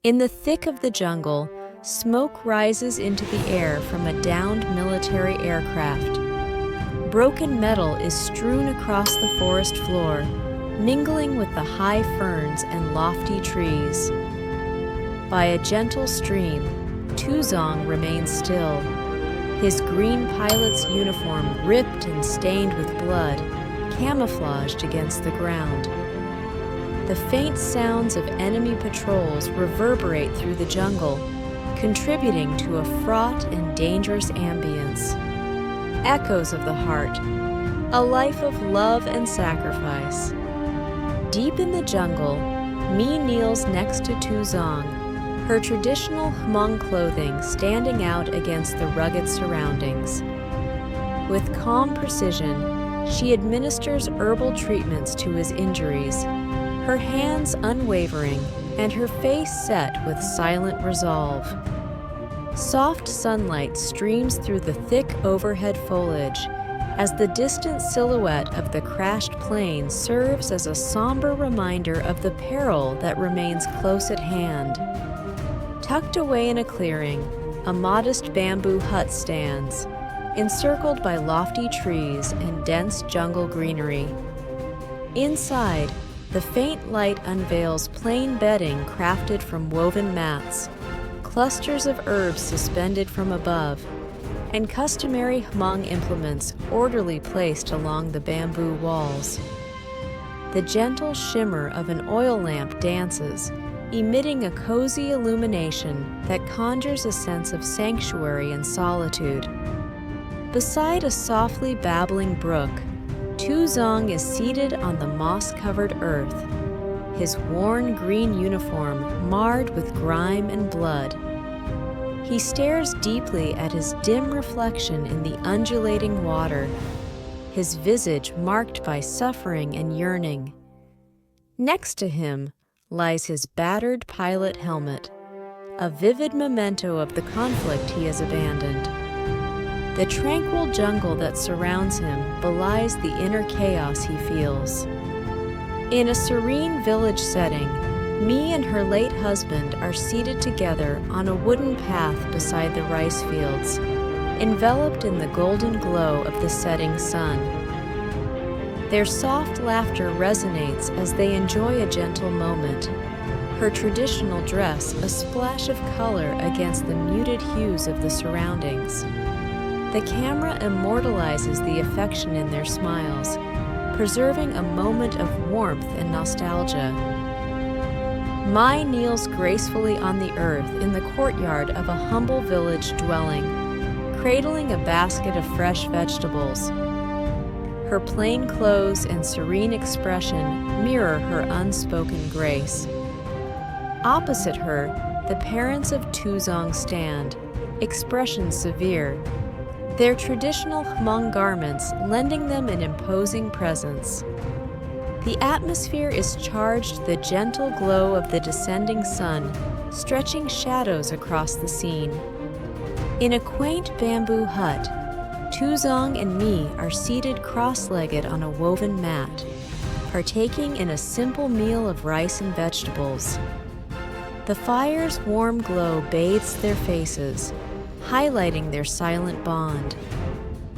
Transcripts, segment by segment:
In the thick of the jungle, smoke rises into the air from a downed military aircraft. Broken metal is strewn across the forest floor, mingling with the high ferns and lofty trees. By a gentle stream, Tou Zong remains still, his green pilot's uniform ripped and stained with blood, camouflaged against the ground. The faint sounds of enemy patrols reverberate through the jungle, contributing to a fraught and dangerous ambience. Echoes of the heart, a life of love and sacrifice. Deep in the jungle, Mi kneels next to Tou Zong, her traditional Hmong clothing standing out against the rugged surroundings. With calm precision, she administers herbal treatments to his injuries, her hands unwavering and her face set with silent resolve. Soft sunlight streams through the thick overhead foliage as the distant silhouette of the crashed plane serves as a somber reminder of the peril that remains close at hand. Tucked away in a clearing, a modest bamboo hut stands, encircled by lofty trees and dense jungle greenery. Inside, the faint light unveils plain bedding crafted from woven mats, clusters of herbs suspended from above, and customary Hmong implements orderly placed along the bamboo walls. The gentle shimmer of an oil lamp dances, emitting a cozy illumination that conjures a sense of sanctuary and solitude. Beside a softly babbling brook, Tou Zong is seated on the moss-covered earth, his worn green uniform marred with grime and blood. He stares deeply at his dim reflection in the undulating water, his visage marked by suffering and yearning. Next to him lies his battered pilot helmet, a vivid memento of the conflict he has abandoned. The tranquil jungle that surrounds him belies the inner chaos he feels. In a serene village setting, Mi and her late husband are seated together on a wooden path beside the rice fields, enveloped in the golden glow of the setting sun. Their soft laughter resonates as they enjoy a gentle moment, her traditional dress a splash of color against the muted hues of the surroundings. The camera immortalizes the affection in their smiles, preserving a moment of warmth and nostalgia. Mai kneels gracefully on the earth in the courtyard of a humble village dwelling, cradling a basket of fresh vegetables. Her plain clothes and serene expression mirror her unspoken grace. Opposite her, the parents of Tou Zong stand, expression severe, their traditional Hmong garments lending them an imposing presence. The atmosphere is charged the gentle glow of the descending sun, stretching shadows across the scene. In a quaint bamboo hut, Tou Zong and Mi are seated cross-legged on a woven mat, partaking in a simple meal of rice and vegetables. The fire's warm glow bathes their faces, highlighting their silent bond.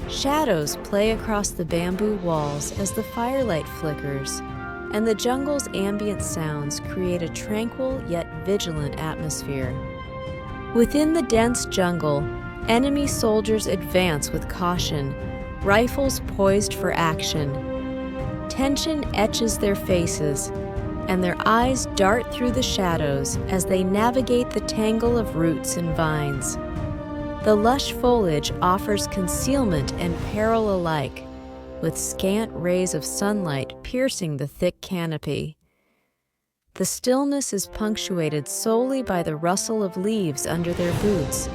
Shadows play across the bamboo walls as the firelight flickers, and the jungle's ambient sounds create a tranquil yet vigilant atmosphere. Within the dense jungle, enemy soldiers advance with caution, rifles poised for action. Tension etches their faces, and their eyes dart through the shadows as they navigate the tangle of roots and vines. The lush foliage offers concealment and peril alike, with scant rays of sunlight piercing the thick canopy. The stillness is punctuated solely by the rustle of leaves under their boots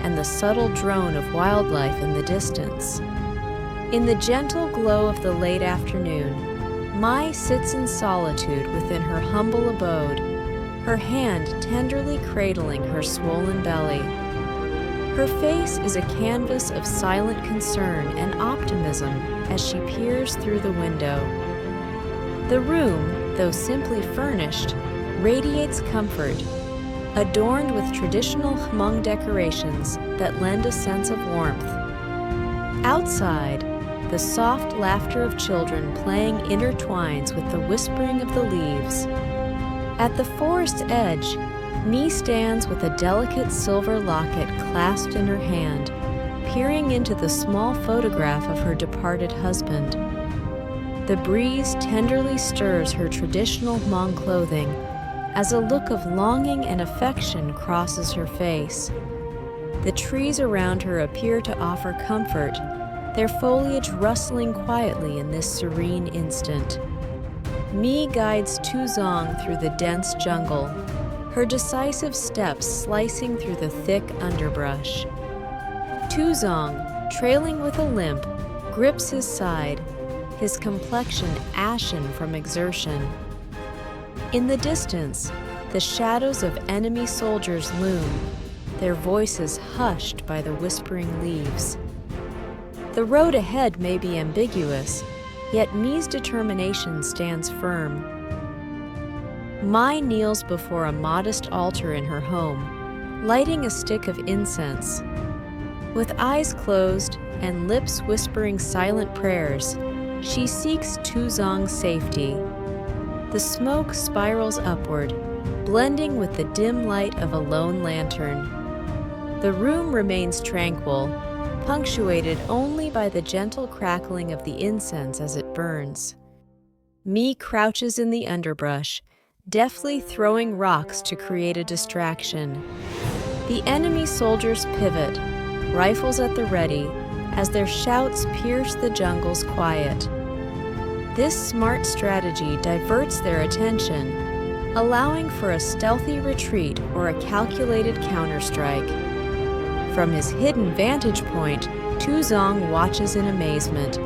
and the subtle drone of wildlife in the distance. In the gentle glow of the late afternoon, Mai sits in solitude within her humble abode, her hand tenderly cradling her swollen belly. Her face is a canvas of silent concern and optimism as she peers through the window. The room, though simply furnished, radiates comfort, adorned with traditional Hmong decorations that lend a sense of warmth. Outside, the soft laughter of children playing intertwines with the whispering of the leaves. At the forest's edge, Mi stands with a delicate silver locket clasped in her hand, peering into the small photograph of her departed husband. The breeze tenderly stirs her traditional Hmong clothing as a look of longing and affection crosses her face. The trees around her appear to offer comfort, their foliage rustling quietly in this serene instant. Mi guides Tou Zong through the dense jungle, her decisive steps slicing through the thick underbrush. Tou Zong, trailing with a limp, grips his side, his complexion ashen from exertion. In the distance, the shadows of enemy soldiers loom, their voices hushed by the whispering leaves. The road ahead may be ambiguous, yet Mi's determination stands firm. Mai kneels before a modest altar in her home, lighting a stick of incense. With eyes closed and lips whispering silent prayers, she seeks Tou Zong's safety. The smoke spirals upward, blending with the dim light of a lone lantern. The room remains tranquil, punctuated only by the gentle crackling of the incense as it burns. Mi crouches in the underbrush, deftly throwing rocks to create a distraction. The enemy soldiers pivot, rifles at the ready, as their shouts pierce the jungle's quiet. This smart strategy diverts their attention, allowing for a stealthy retreat or a calculated counterstrike. From his hidden vantage point, Tou Zong watches in amazement,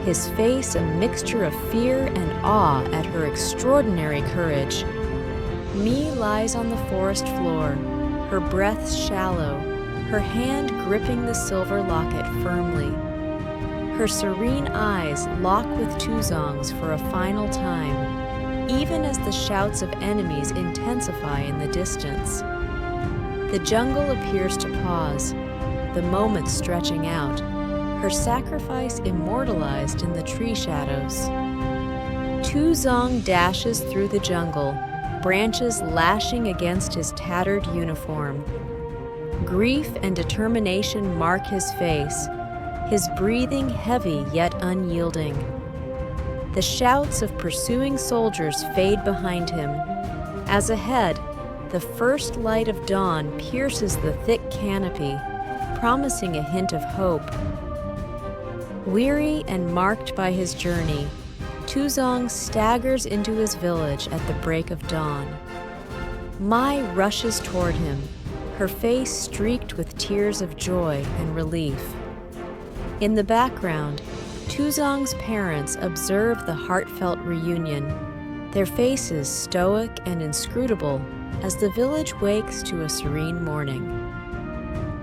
his face a mixture of fear and awe at her extraordinary courage. Mi lies on the forest floor, her breath shallow, her hand gripping the silver locket firmly. Her serene eyes lock with Tou Zong's for a final time, even as the shouts of enemies intensify in the distance. The jungle appears to pause, the moments stretching out, her sacrifice immortalized in the tree shadows. Tou Zong dashes through the jungle, branches lashing against his tattered uniform. Grief and determination mark his face, his breathing heavy yet unyielding. The shouts of pursuing soldiers fade behind him, as ahead, the first light of dawn pierces the thick canopy, promising a hint of hope. Weary and marked by his journey, Tou Zong staggers into his village at the break of dawn. Mai rushes toward him, her face streaked with tears of joy and relief. In the background, Tou Zong's parents observe the heartfelt reunion, their faces stoic and inscrutable as the village wakes to a serene morning.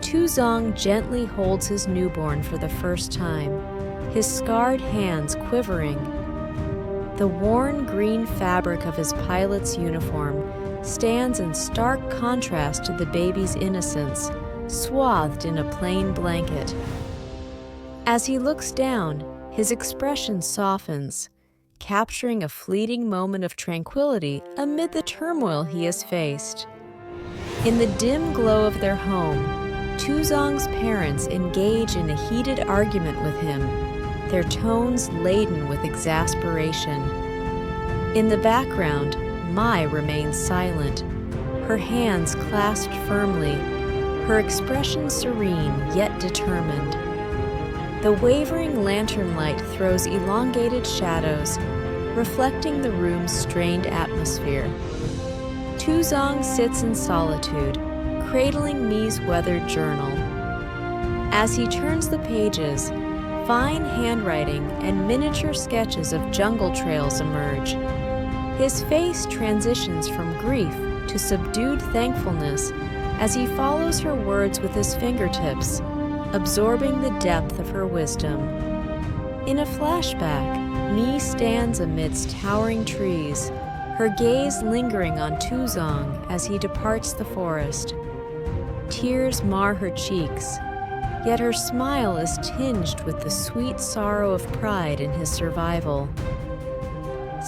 Tou Zong gently holds his newborn for the first time, his scarred hands quivering. The worn green fabric of his pilot's uniform stands in stark contrast to the baby's innocence, swathed in a plain blanket. As he looks down, his expression softens, capturing a fleeting moment of tranquility amid the turmoil he has faced. In the dim glow of their home, Tou Zong's parents engage in a heated argument with him, their tones laden with exasperation. In the background, Mai remains silent, her hands clasped firmly, her expression serene yet determined. The wavering lantern light throws elongated shadows, reflecting the room's strained atmosphere. Tou Zong sits in solitude, cradling Mi's weathered journal. As he turns the pages, fine handwriting and miniature sketches of jungle trails emerge. His face transitions from grief to subdued thankfulness as he follows her words with his fingertips, absorbing the depth of her wisdom. In a flashback, Mi stands amidst towering trees, her gaze lingering on Tou Zong as he departs the forest. Tears mar her cheeks, yet her smile is tinged with the sweet sorrow of pride in his survival.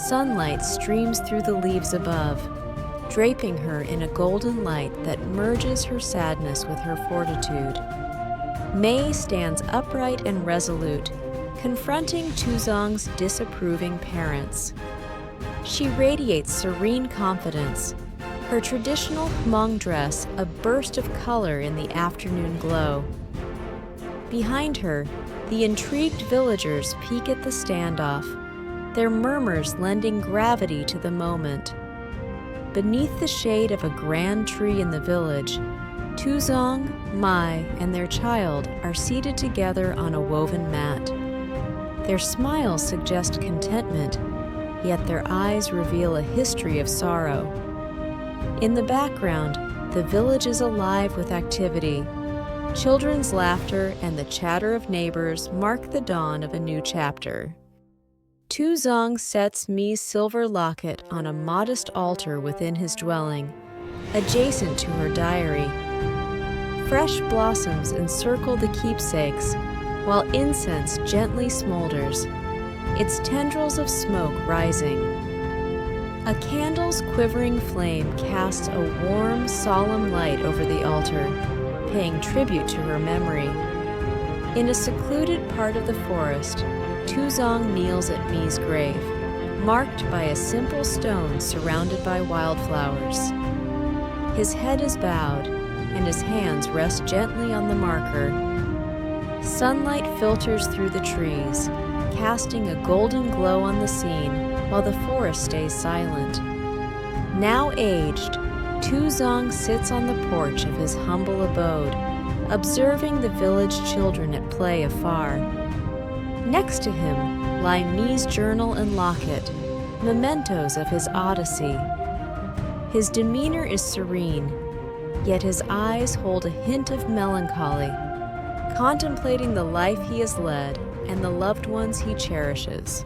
Sunlight streams through the leaves above, draping her in a golden light that merges her sadness with her fortitude. May stands upright and resolute, confronting Tou Zong's disapproving parents. She radiates serene confidence, her traditional Hmong dress a burst of color in the afternoon glow. Behind her, the intrigued villagers peek at the standoff, their murmurs lending gravity to the moment. Beneath the shade of a grand tree in the village, Tou Zong, Mai, and their child are seated together on a woven mat. Their smiles suggest contentment, yet their eyes reveal a history of sorrow. In the background, the village is alive with activity. Children's laughter and the chatter of neighbors mark the dawn of a new chapter. Tou Zong sets Mi's silver locket on a modest altar within his dwelling, adjacent to her diary. Fresh blossoms encircle the keepsakes, while incense gently smolders, its tendrils of smoke rising. A candle's quivering flame casts a warm, solemn light over the altar, paying tribute to her memory. In a secluded part of the forest, Tou Zong kneels at Mi's grave, marked by a simple stone surrounded by wildflowers. His head is bowed, and his hands rest gently on the marker. Sunlight filters through the trees, casting a golden glow on the scene while the forest stays silent. Now aged, Tou Zong sits on the porch of his humble abode, observing the village children at play afar. Next to him lie Mi's journal and locket, mementos of his odyssey. His demeanor is serene, yet his eyes hold a hint of melancholy, contemplating the life he has led and the loved ones he cherishes.